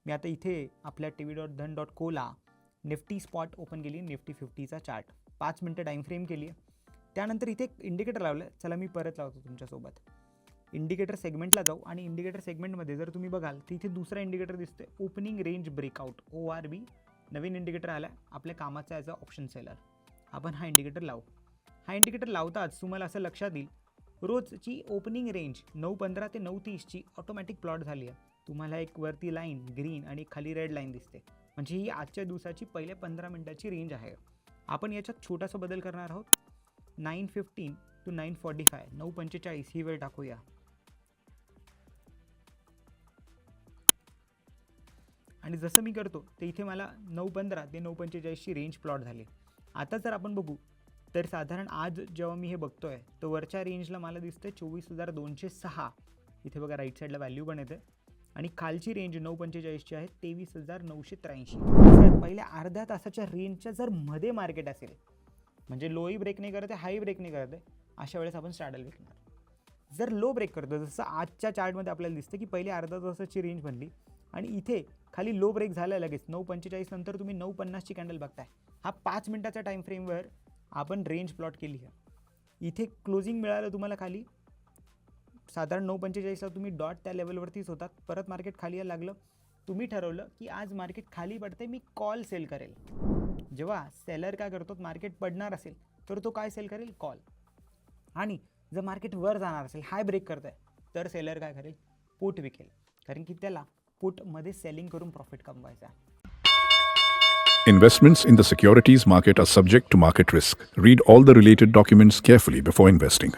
मी आता इथे आपल्या tv.dhan.co निफ्टी स्पॉट ओपन केली, निफ्टी 50चा चार्ट 5 मिनटं टाईम फ्रेम केली आहे. त्यानंतर इथे एक इंडिकेटर लावलं आहे. चला मी परत लावतो तुमच्यासोबत. इंडिकेटर सेगमेंटला जाऊ आणि इंडिकेटर सेगमेंटमध्ये जर तुम्ही बघाल तर इथे दुसरा इंडिकेटर दिसतोय, ओपनिंग रेंज ब्रेकआउट ORB. नवीन इंडिकेटर आला आहे आपल्या कामाचा ॲज अ ऑप्शन सेलर. आपण हा इंडिकेटर लावू. हा इंडिकेटर लावताच तुम्हाला असं लक्षात येईल, रोजची ओपनिंग रेंज 9:15 ते 9:30ची ऑटोमॅटिक प्लॉट झाली आहे. तुम्हाला एक वरती लाईन ग्रीन आणि खाली रेड लाईन दिसते, म्हणजे ही आजच्या दिवसाची पहिल्या 15 मिनिटाची रेंज आहे. आपण याच्यात छोटासा बदल करणार आहोत. 9:15 to 9:45 9:45 ही वेळ टाकूया. आणि जसं मी करतो ते इथे मला 9:15 ते 9:45ची रेंज प्लॉट झाली. आता जर आपण बघू तर साधारण आज जेव्हा मी हे बघतोय तर वरच्या रेंजला मला दिसतंय 24,206. इथे बघा राईट साईडला व्हॅल्यू पण येते. आणि खालची रेंज 9:45ची आहे 23,983. पहिल्या अर्ध्या तासाच्या रेंजच्या जर मध्ये मार्केट असेल, म्हणजे लोही ब्रेक नाही करते, हाई ब्रेक नाही करते, अशा वेळेस आपण स्ट्रॅडल विकणार. जर लो ब्रेक करतो, जसं आजच्या चार्टमध्ये आपल्याला दिसतं की पहिले अर्धा तासाची रेंज बनली आणि इथे खाली लो ब्रेक झाला लगेच 9:45 नंतर तुम्ही 9:50ची कॅन्डल बघताय. हा 5 मिनिटाच्या टाईम फ्रेमवर आपण रेंज प्लॉट केली आहे. इथे क्लोजिंग मिळालं तुम्हाला खाली साधारण 9:45ला तुम्ही डॉट त्या लेवलवरतीच होतात. परत मार्केट खाली यायला लागलं, तुम्ही ठरवलं की आज मार्केट खाली पडते, मी कॉल सेल करेल. जेव्हा सेलर काय करतो, मार्केट पडणार असेल तर तो काय सेल करेल, कॉल. आणि जर मार्केट वर जाणार असेल, हाय ब्रेक करत आहे, तर सेलर काय करेल, पुट विकेल. कारण की त्याला पुटमध्ये सेलिंग करून प्रॉफिट कमवायचा. Investments in the securities market are subject to market risk. Read all the related documents carefully before investing.